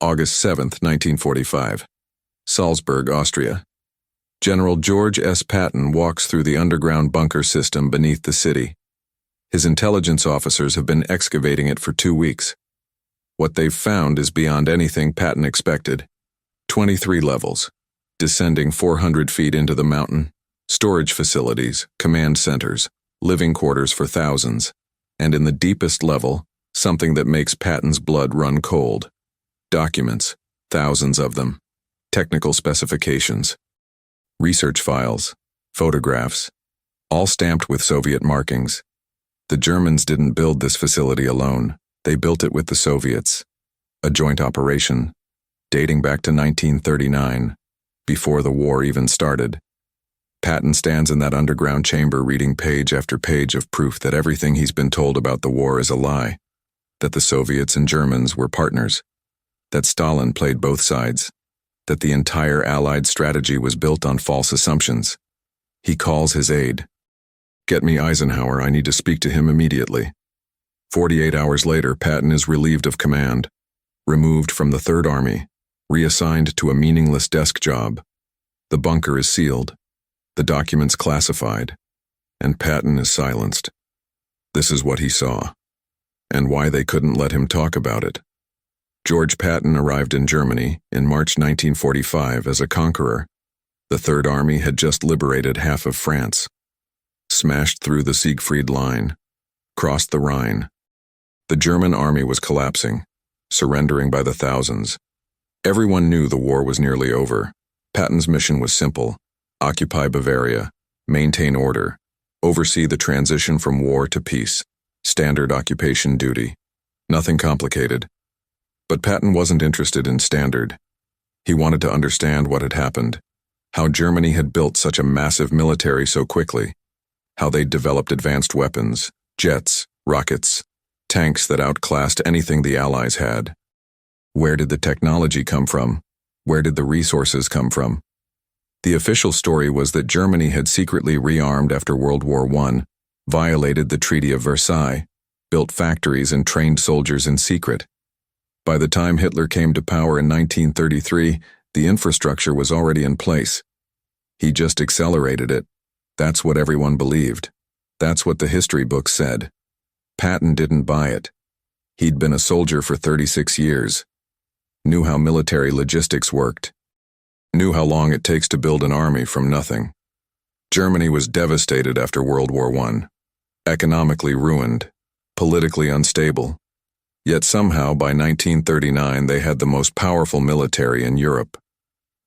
August 7, 1945. Salzburg, Austria. General George S. Patton walks through the underground bunker system beneath the city. His intelligence officers have been excavating it for 2 weeks. What they've found is beyond anything Patton expected. 23 levels, descending 400 feet into the mountain, storage facilities, command centers, living quarters for thousands, and in the deepest level, something that makes Patton's blood run cold. Documents, thousands of them, technical specifications, research files, photographs, all stamped with Soviet markings. The Germans didn't build this facility alone. They built it with the Soviets. A joint operation, dating back to 1939, before the war even started. Patton stands in that underground chamber reading page after page of proof that everything he's been told about the war is a lie, that the Soviets and Germans were partners, that Stalin played both sides, that the entire Allied strategy was built on false assumptions. He calls his aide. "Get me Eisenhower, I need to speak to him immediately." 48 hours later, Patton is relieved of command, removed from the Third Army, reassigned to a meaningless desk job. The bunker is sealed, the documents classified, and Patton is silenced. This is what he saw, and why they couldn't let him talk about it. George Patton arrived in Germany in March 1945 as a conqueror. The Third Army had just liberated half of France, smashed through the Siegfried Line, crossed the Rhine. The German army was collapsing, surrendering by the thousands. Everyone knew the war was nearly over. Patton's mission was simple: occupy Bavaria, maintain order, oversee the transition from war to peace, standard occupation duty. Nothing complicated. But Patton wasn't interested in standard. He wanted to understand what had happened, how Germany had built such a massive military so quickly, how they'd developed advanced weapons, jets, rockets, tanks that outclassed anything the Allies had. Where did the technology come from? Where did the resources come from? The official story was that Germany had secretly rearmed after World War I, violated the Treaty of Versailles, built factories and trained soldiers in secret. By the time Hitler came to power in 1933, the infrastructure was already in place. He just accelerated it. That's what everyone believed. That's what the history books said. Patton didn't buy it. He'd been a soldier for 36 years, knew how military logistics worked, knew how long it takes to build an army from nothing. Germany was devastated after World War I, economically ruined, politically unstable. Yet somehow by 1939 they had the most powerful military in Europe.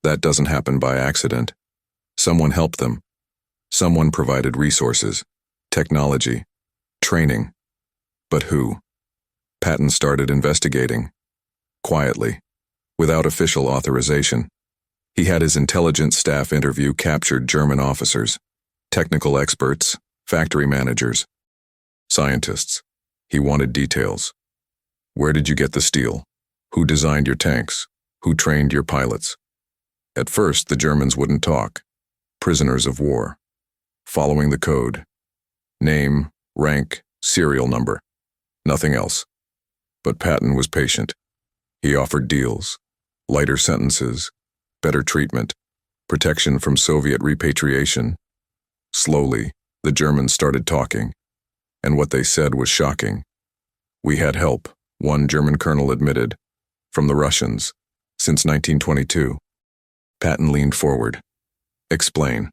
That doesn't happen by accident. Someone helped them. Someone provided resources, technology, training. But who? Patton started investigating. Quietly, without official authorization. He had his intelligence staff interview captured German officers, technical experts, factory managers, scientists. He wanted details. Where did you get the steel? Who designed your tanks? Who trained your pilots? At first, the Germans wouldn't talk. Prisoners of war. Following the code. Name, rank, serial number. Nothing else. But Patton was patient. He offered deals, lighter sentences, better treatment, protection from Soviet repatriation. Slowly, the Germans started talking, and what they said was shocking. "We had help," one German colonel admitted, "from the Russians, since 1922. Patton leaned forward. "Explain."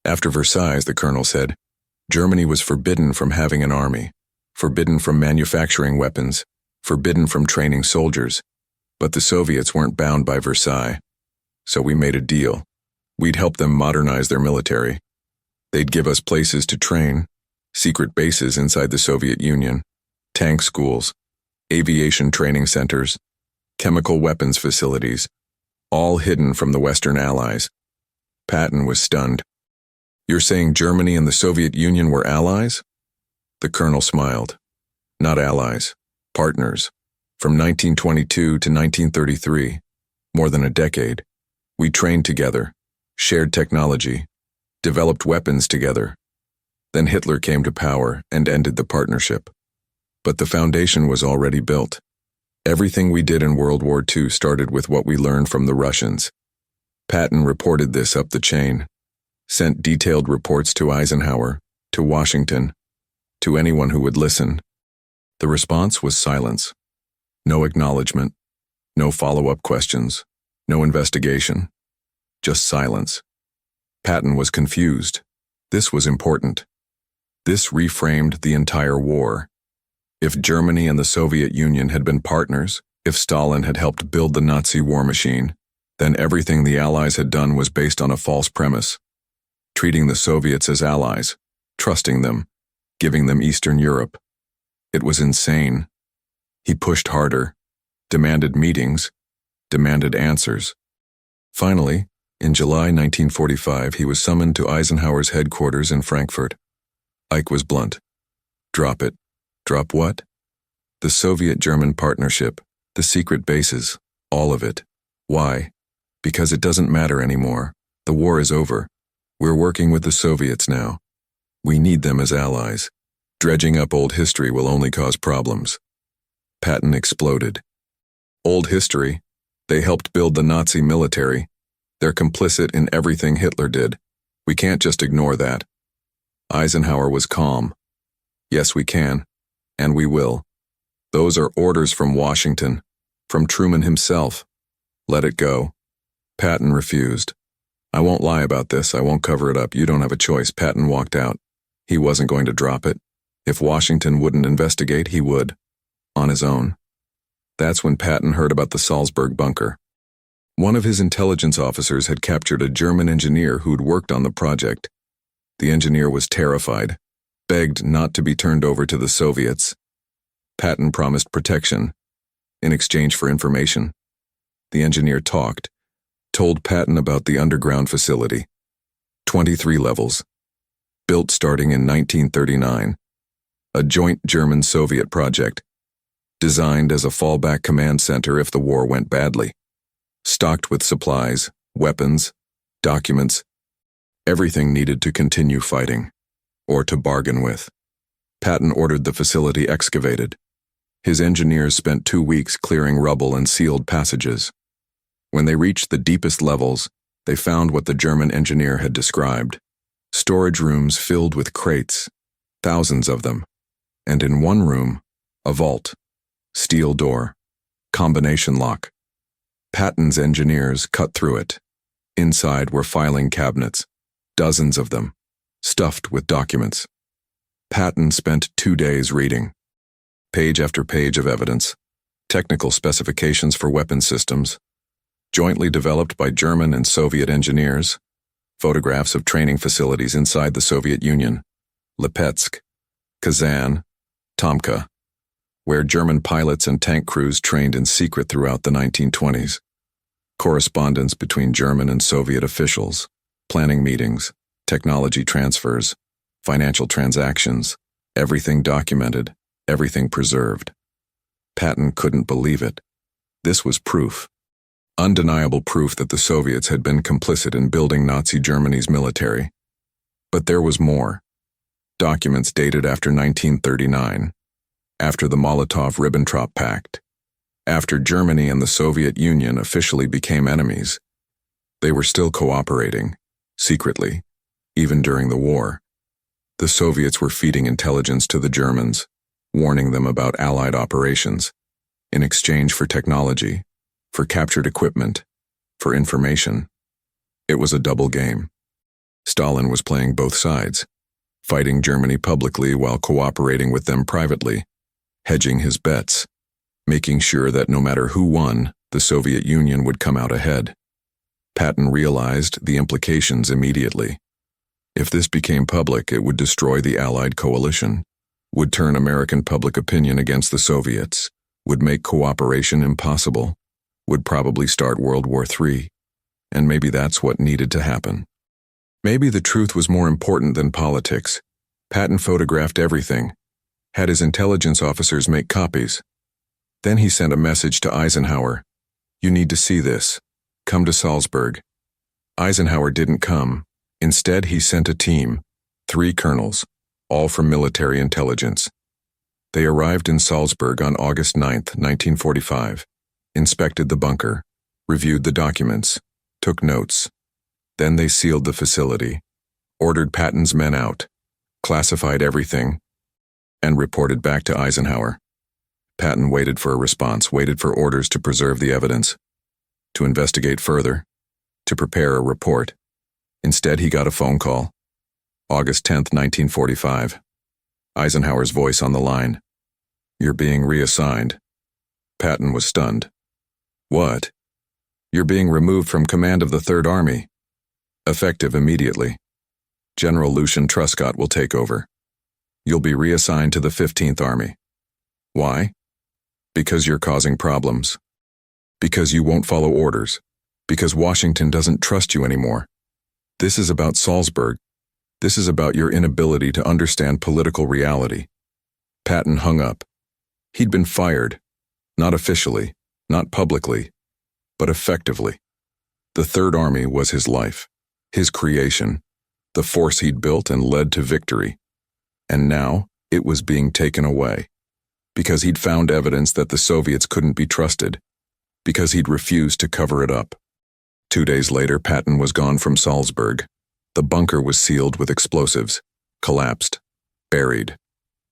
After Versailles, the colonel said, Germany was forbidden from having an army, forbidden from manufacturing weapons, forbidden from training soldiers. But the Soviets weren't bound by Versailles. So we made a deal. We'd help them modernize their military. They'd give us places to train, secret bases inside the Soviet Union, tank schools, aviation training centers, chemical weapons facilities, all hidden from the Western Allies. Patton was stunned. "You're saying Germany and the Soviet Union were allies?" The colonel smiled. "Not allies, partners. From 1922 to 1933, more than a decade, we trained together, shared technology, developed weapons together. Then Hitler came to power and ended the partnership. But the foundation was already built. Everything we did in World War II started with what we learned from the Russians. Patton reported this up the chain, sent detailed reports to Eisenhower, to Washington, to anyone who would listen. The response was silence. No acknowledgement, no follow-up questions, no investigation, just silence. Patton was confused. This was important. This reframed the entire war. If Germany and the Soviet Union had been partners, if Stalin had helped build the Nazi war machine, then everything the Allies had done was based on a false premise. Treating the Soviets as allies, trusting them, giving them Eastern Europe. It was insane. He pushed harder, demanded meetings, demanded answers. Finally, in July 1945, he was summoned to Eisenhower's headquarters in Frankfurt. Ike was blunt. Drop it. Drop what? The Soviet-German partnership, the secret bases, all of it. Why? Because it doesn't matter anymore. The war is over. We're working with the Soviets now. We need them as allies. Dredging up old history will only cause problems. Patton exploded. Old history? They helped build the Nazi military. They're complicit in everything Hitler did. We can't just ignore that. Eisenhower was calm. Yes, we can. And we will. Those are orders from Washington, from Truman himself. Let it go. Patton refused. I won't lie about this, I won't cover it up, you don't have a choice. Patton walked out. He wasn't going to drop it. If Washington wouldn't investigate, he would. On his own. That's when Patton heard about the Salzburg bunker. One of his intelligence officers had captured a German engineer who'd worked on the project. The engineer was terrified, begged not to be turned over to the Soviets. Patton promised protection, in exchange for information. The engineer talked, told Patton about the underground facility. 23 levels. Built starting in 1939. A joint German-Soviet project. Designed as a fallback command center if the war went badly. Stocked with supplies, weapons, documents, everything needed to continue fighting, or to bargain with. Patton ordered the facility excavated. His engineers spent 2 weeks clearing rubble and sealed passages. When they reached the deepest levels, they found what the German engineer had described. Storage rooms filled with crates, thousands of them, and in one room, a vault, steel door, combination lock. Patton's engineers cut through it. Inside were filing cabinets, dozens of them, stuffed with documents. Patton spent 2 days reading. Page after page of evidence, technical specifications for weapon systems, jointly developed by German and Soviet engineers, photographs of training facilities inside the Soviet Union, Lipetsk, Kazan, Tomka, where German pilots and tank crews trained in secret throughout the 1920s, correspondence between German and Soviet officials, planning meetings, technology transfers, financial transactions, everything documented, everything preserved. Patton couldn't believe it. This was proof. Undeniable proof that the Soviets had been complicit in building Nazi Germany's military. But there was more. Documents dated after 1939, after the Molotov-Ribbentrop Pact, after Germany and the Soviet Union officially became enemies. They were still cooperating, secretly, even during the war. The Soviets were feeding intelligence to the Germans, warning them about Allied operations, in exchange for technology, for captured equipment, for information. It was a double game. Stalin was playing both sides, fighting Germany publicly while cooperating with them privately, hedging his bets, making sure that no matter who won, the Soviet Union would come out ahead. Patton realized the implications immediately. If this became public, it would destroy the Allied coalition, would turn American public opinion against the Soviets, would make cooperation impossible, would probably start World War III, and maybe that's what needed to happen. Maybe the truth was more important than politics. Patton photographed everything, had his intelligence officers make copies. Then he sent a message to Eisenhower. You need to see this. Come to Salzburg. Eisenhower didn't come. Instead, he sent a team, 3 colonels, all from military intelligence. They arrived in Salzburg on August 9, 1945, inspected the bunker, reviewed the documents, took notes. Then they sealed the facility, ordered Patton's men out, classified everything, and reported back to Eisenhower. Patton waited for a response, waited for orders to preserve the evidence, to investigate further, to prepare a report. Instead, he got a phone call. August 10, 1945. Eisenhower's voice on the line. "You're being reassigned." Patton was stunned. "What?" "You're being removed from command of the Third Army. Effective immediately. General Lucian Truscott will take over. You'll be reassigned to the 15th Army. Why? Because you're causing problems. Because you won't follow orders. Because Washington doesn't trust you anymore. This is about Salzburg. This is about your inability to understand political reality." Patton hung up. He'd been fired, not officially, not publicly, but effectively. The Third Army was his life, his creation, the force he'd built and led to victory. And now it was being taken away. Because he'd found evidence that the Soviets couldn't be trusted. Because he'd refused to cover it up. 2 days later, Patton was gone from Salzburg. The bunker was sealed with explosives, collapsed, buried.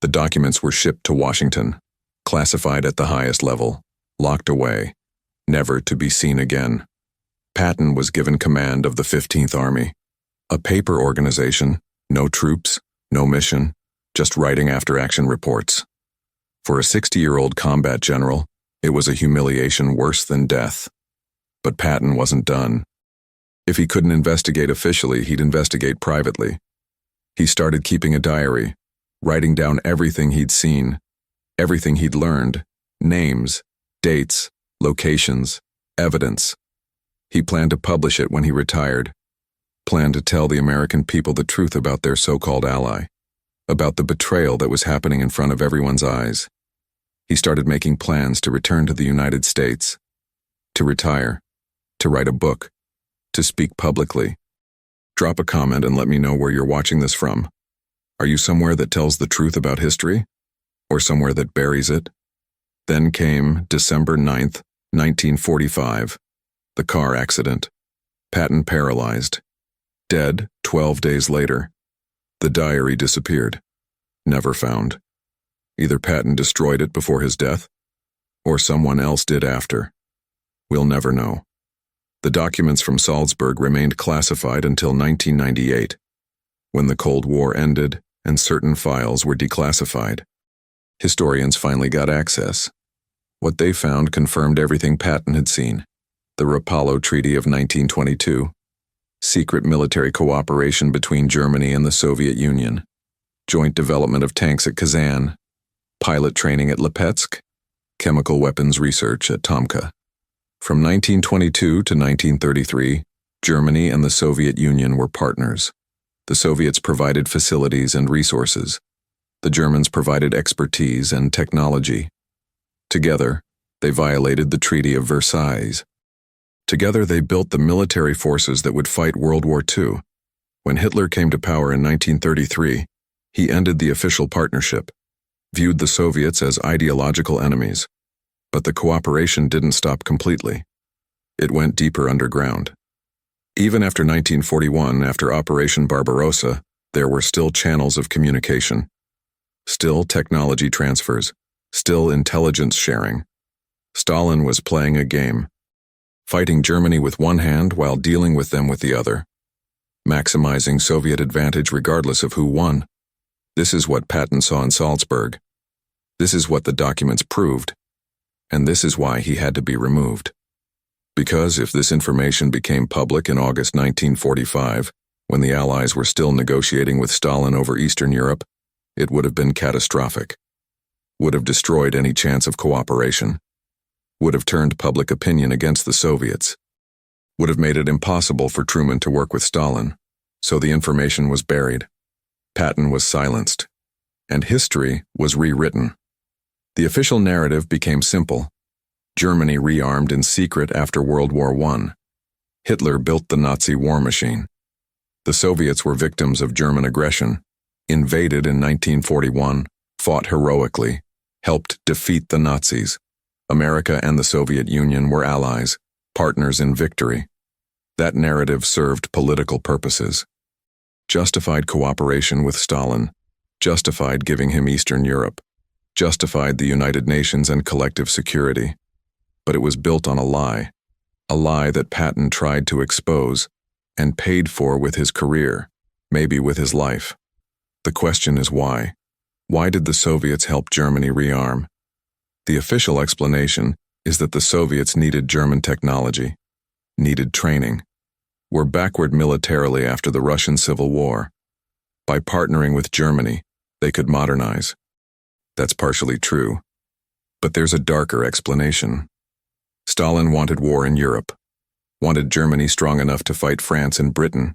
The documents were shipped to Washington, classified at the highest level, locked away, never to be seen again. Patton was given command of the 15th Army, a paper organization, no troops, no mission, just writing after-action reports. For a 60-year-old combat general, it was a humiliation worse than death. But Patton wasn't done. If he couldn't investigate officially, he'd investigate privately. He started keeping a diary, writing down everything he'd seen, everything he'd learned, names, dates, locations, evidence. He planned to publish it when he retired, planned to tell the American people the truth about their so-called ally, about the betrayal that was happening in front of everyone's eyes. He started making plans to return to the United States, to retire, to write a book, to speak publicly. Drop a comment and let me know where you're watching this from. Are you somewhere that tells the truth about history? Or somewhere that buries it? Then came December 9th, 1945, the car accident. Patton paralyzed. Dead 12 days later. The diary disappeared. Never found. Either Patton destroyed it before his death, or someone else did after. We'll never know. The documents from Salzburg remained classified until 1998, when the Cold War ended and certain files were declassified. Historians finally got access. What they found confirmed everything Patton had seen. The Rapallo Treaty of 1922, secret military cooperation between Germany and the Soviet Union, joint development of tanks at Kazan, pilot training at Lipetsk, chemical weapons research at Tomka. From 1922 to 1933, Germany and the Soviet Union were partners. The Soviets provided facilities and resources. The Germans provided expertise and technology. Together, they violated the Treaty of Versailles. Together, they built the military forces that would fight World War II. When Hitler came to power in 1933, he ended the official partnership, viewed the Soviets as ideological enemies. But the cooperation didn't stop completely. It went deeper underground. Even after 1941, after Operation Barbarossa, there were still channels of communication. Still technology transfers. Still intelligence sharing. Stalin was playing a game, fighting Germany with one hand while dealing with them with the other, maximizing Soviet advantage regardless of who won. This is what Patton saw in Salzburg. This is what the documents proved. And this is why he had to be removed. Because if this information became public in August 1945, when the Allies were still negotiating with Stalin over Eastern Europe, it would have been catastrophic. Would have destroyed any chance of cooperation. Would have turned public opinion against the Soviets. Would have made it impossible for Truman to work with Stalin. So the information was buried. Patton was silenced. And history was rewritten. The official narrative became simple. Germany rearmed in secret after World War I. Hitler built the Nazi war machine. The Soviets were victims of German aggression, invaded in 1941, fought heroically, helped defeat the Nazis. America and the Soviet Union were allies, partners in victory. That narrative served political purposes. Justified cooperation with Stalin, justified giving him Eastern Europe, justified the United Nations and collective security. But it was built on a lie that Patton tried to expose and paid for with his career, maybe with his life. The question is why? Why did the Soviets help Germany rearm? The official explanation is that the Soviets needed German technology, needed training, were backward militarily after the Russian Civil War. By partnering with Germany, they could modernize. That's partially true. But there's a darker explanation. Stalin wanted war in Europe, wanted Germany strong enough to fight France and Britain,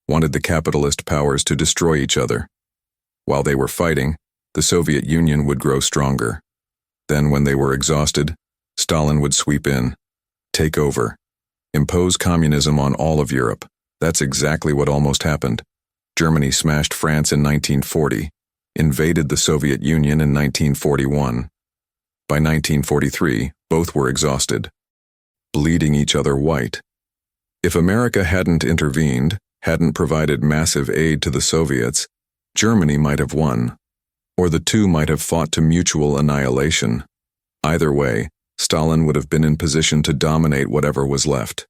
wanted the capitalist powers to destroy each other. While they were fighting, the Soviet Union would grow stronger. Then, when they were exhausted, Stalin would sweep in, take over, impose communism on all of Europe. That's exactly what almost happened. Germany smashed France in 1940, invaded the Soviet Union in 1941. By 1943, both were exhausted, bleeding each other white. If America hadn't intervened, hadn't provided massive aid to the Soviets, Germany might have won, or the two might have fought to mutual annihilation. Either way, Stalin would have been in position to dominate whatever was left.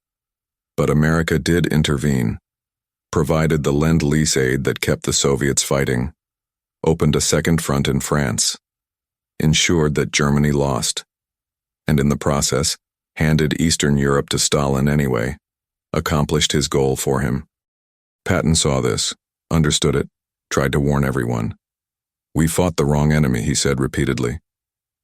But America did intervene, provided the Lend-Lease aid that kept the Soviets fighting, opened a second front in France, ensured that Germany lost, and in the process, handed Eastern Europe to Stalin anyway, accomplished his goal for him. Patton saw this, understood it, tried to warn everyone. "We fought the wrong enemy," he said repeatedly.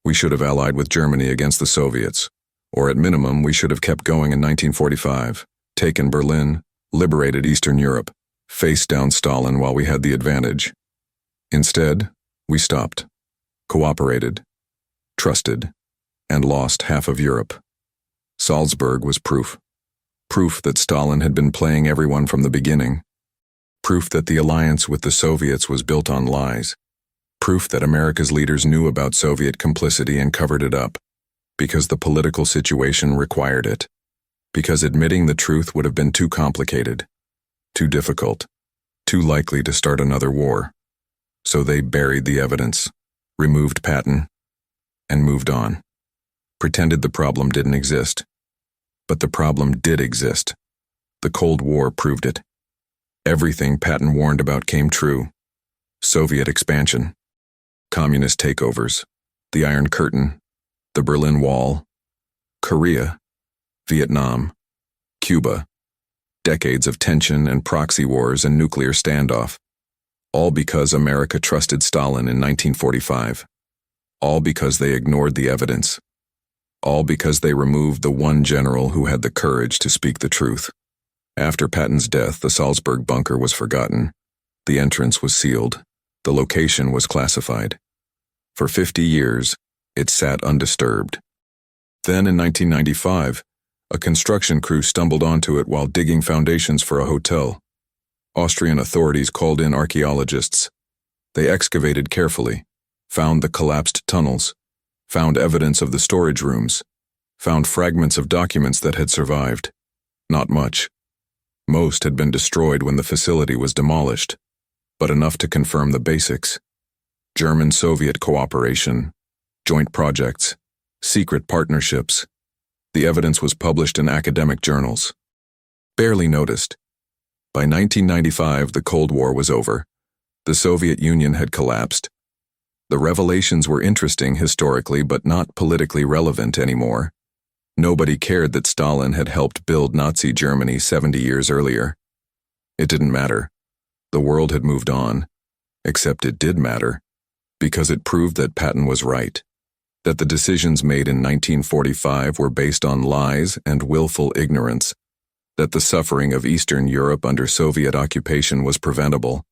"We should have allied with Germany against the Soviets, or at minimum we should have kept going in 1945, taken Berlin, liberated Eastern Europe, faced down Stalin while we had the advantage. Instead, we stopped, cooperated, trusted, and lost half of Europe." Salzburg was proof. Proof that Stalin had been playing everyone from the beginning. Proof that the alliance with the Soviets was built on lies. Proof that America's leaders knew about Soviet complicity and covered it up, because the political situation required it, because admitting the truth would have been too complicated, too difficult, too likely to start another war. So they buried the evidence, removed Patton, and moved on. Pretended the problem didn't exist. But the problem did exist. The Cold War proved it. Everything Patton warned about came true. Soviet expansion, communist takeovers, the Iron Curtain, the Berlin Wall, Korea, Vietnam, Cuba, decades of tension and proxy wars and nuclear standoff. All because America trusted Stalin in 1945. All because they ignored the evidence. All because they removed the one general who had the courage to speak the truth. After Patton's death, the Salzburg bunker was forgotten. The entrance was sealed. The location was classified. For 50 years, it sat undisturbed. Then in 1995, a construction crew stumbled onto it while digging foundations for a hotel. Austrian authorities called in archaeologists. They excavated carefully, found the collapsed tunnels, found evidence of the storage rooms, found fragments of documents that had survived. Not much. Most had been destroyed when the facility was demolished, but enough to confirm the basics. German-Soviet cooperation, joint projects, secret partnerships. The evidence was published in academic journals. Barely noticed. By 1995, the Cold War was over. The Soviet Union had collapsed. The revelations were interesting historically, but not politically relevant anymore. Nobody cared that Stalin had helped build Nazi Germany 70 years earlier. It didn't matter. The world had moved on. Except it did matter, because it proved that Patton was right, that the decisions made in 1945 were based on lies and willful ignorance, that the suffering of Eastern Europe under Soviet occupation was preventable,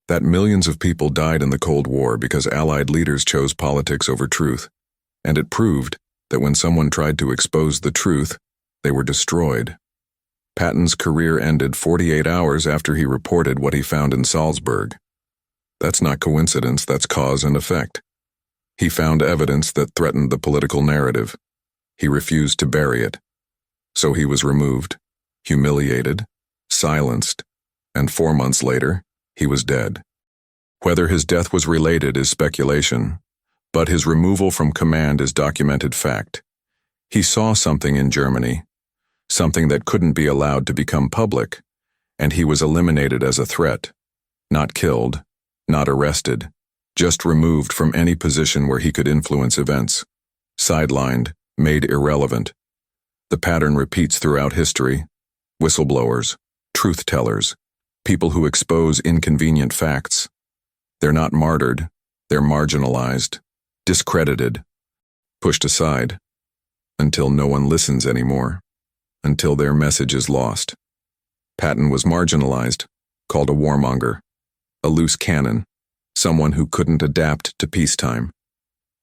that millions of people died in the Cold War because Allied leaders chose politics over truth, and it proved that when someone tried to expose the truth, they were destroyed. Patton's career ended 48 hours after he reported what he found in Salzburg. That's not coincidence, that's cause and effect. He found evidence that threatened the political narrative. He refused to bury it. So he was removed, humiliated, silenced, and 4 months later, he was dead. Whether his death was related is speculation, but his removal from command is documented fact. He saw something in Germany, something that couldn't be allowed to become public, and he was eliminated as a threat, not killed, not arrested, just removed from any position where he could influence events, sidelined, made irrelevant. The pattern repeats throughout history. Whistleblowers, truth-tellers, people who expose inconvenient facts. They're not martyred, they're marginalized, discredited, pushed aside, until no one listens anymore, until their message is lost. Patton was marginalized, called a warmonger, a loose cannon, someone who couldn't adapt to peacetime,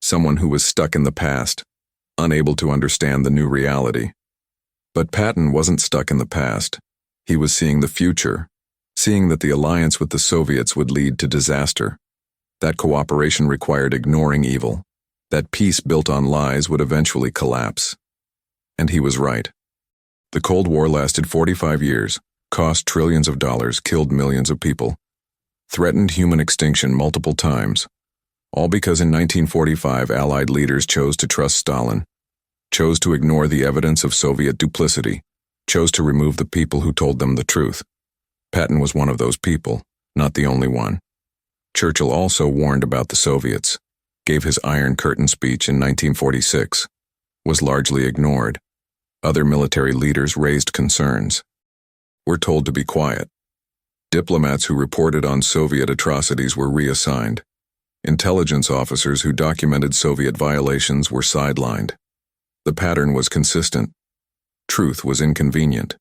someone who was stuck in the past, unable to understand the new reality. But Patton wasn't stuck in the past. He was seeing the future, seeing that the alliance with the Soviets would lead to disaster, that cooperation required ignoring evil, that peace built on lies would eventually collapse. And he was right. The Cold War lasted 45 years, cost trillions of dollars, killed millions of people, threatened human extinction multiple times, all because in 1945 Allied leaders chose to trust Stalin, chose to ignore the evidence of Soviet duplicity, chose to remove the people who told them the truth. Patton was one of those people, not the only one. Churchill also warned about the Soviets, gave his Iron Curtain speech in 1946, was largely ignored. Other military leaders raised concerns. We're told to be quiet. Diplomats who reported on Soviet atrocities were reassigned. Intelligence officers who documented Soviet violations were sidelined. The pattern was consistent. Truth was inconvenient.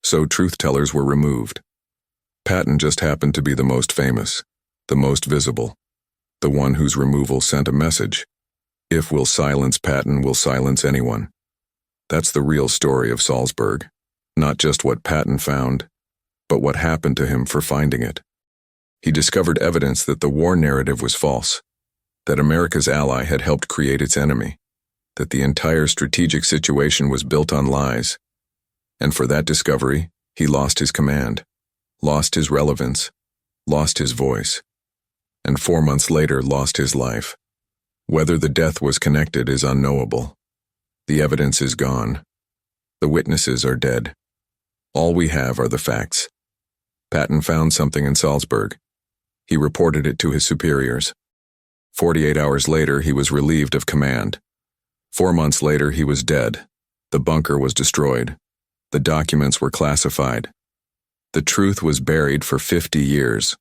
So truth-tellers were removed. Patton just happened to be the most famous, the most visible, the one whose removal sent a message. If we'll silence Patton, we'll silence anyone. That's the real story of Salzburg. Not just what Patton found, but what happened to him for finding it. He discovered evidence that the war narrative was false, that America's ally had helped create its enemy, that the entire strategic situation was built on lies. And for that discovery, he lost his command, lost his relevance, lost his voice, and 4 months later lost his life. Whether the death was connected is unknowable. The evidence is gone. The witnesses are dead. All we have are the facts. Patton found something in Salzburg. He reported it to his superiors. 48 hours later, he was relieved of command. 4 months later, he was dead. The bunker was destroyed. The documents were classified. The truth was buried for 50 years.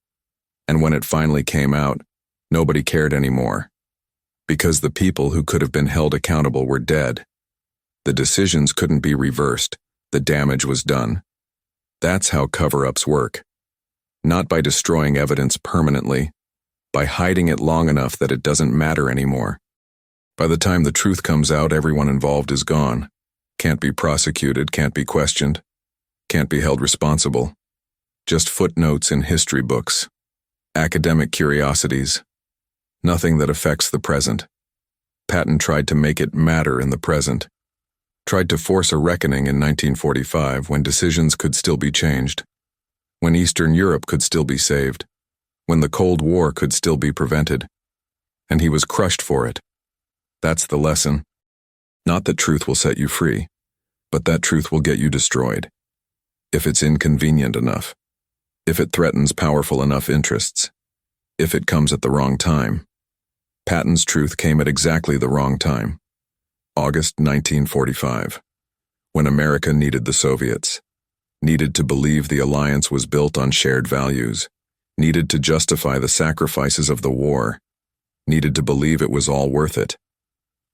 And when it finally came out, nobody cared anymore. Because the people who could have been held accountable were dead. The decisions couldn't be reversed. The damage was done. That's how cover-ups work. Not by destroying evidence permanently, by hiding it long enough that it doesn't matter anymore. By the time the truth comes out, everyone involved is gone. Can't be prosecuted, can't be questioned, can't be held responsible. Just footnotes in history books, academic curiosities, nothing that affects the present. Patton tried to make it matter in the present, tried to force a reckoning in 1945 when decisions could still be changed, when Eastern Europe could still be saved, when the Cold War could still be prevented, and he was crushed for it. That's the lesson. Not that truth will set you free, but that truth will get you destroyed. If it's inconvenient enough, if it threatens powerful enough interests, if it comes at the wrong time. Patton's truth came at exactly the wrong time. August 1945, when America needed the Soviets, needed to believe the alliance was built on shared values, needed to justify the sacrifices of the war, needed to believe it was all worth it.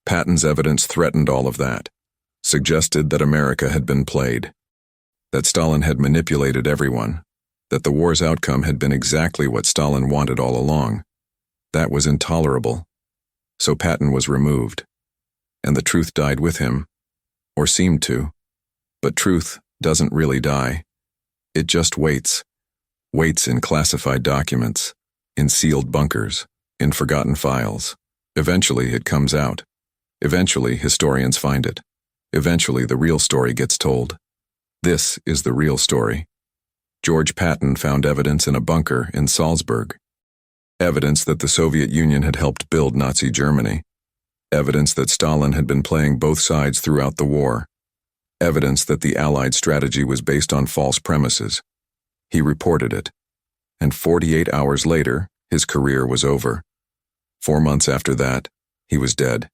Patton's evidence threatened all of that, suggested that America had been played, that Stalin had manipulated everyone, that the war's outcome had been exactly what Stalin wanted all along. That was intolerable. So Patton was removed, and the truth died with him, or seemed to. But truth doesn't really die. It just waits in classified documents, in sealed bunkers, in forgotten files, Eventually, it comes out. Eventually, historians find it. Eventually, the real story gets told. This is the real story. George Patton found evidence in a bunker in Salzburg. Evidence that the Soviet Union had helped build Nazi Germany. Evidence that Stalin had been playing both sides throughout the war. Evidence that the Allied strategy was based on false premises. He reported it. And 48 hours later, his career was over. 4 months after that, he was dead.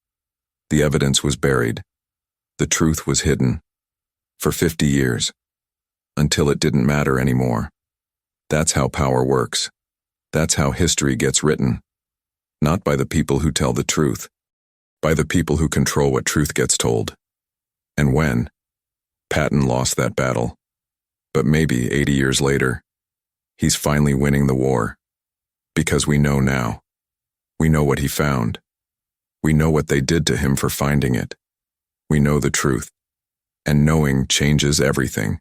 The evidence was buried. The truth was hidden. For 50 years. Until it didn't matter anymore. That's how power works. That's how history gets written. Not by the people who tell the truth. By the people who control what truth gets told. And when? Patton lost that battle. But maybe 80 years later, he's finally winning the war. Because we know now. We know what he found. We know what they did to him for finding it. We know the truth. And knowing changes everything.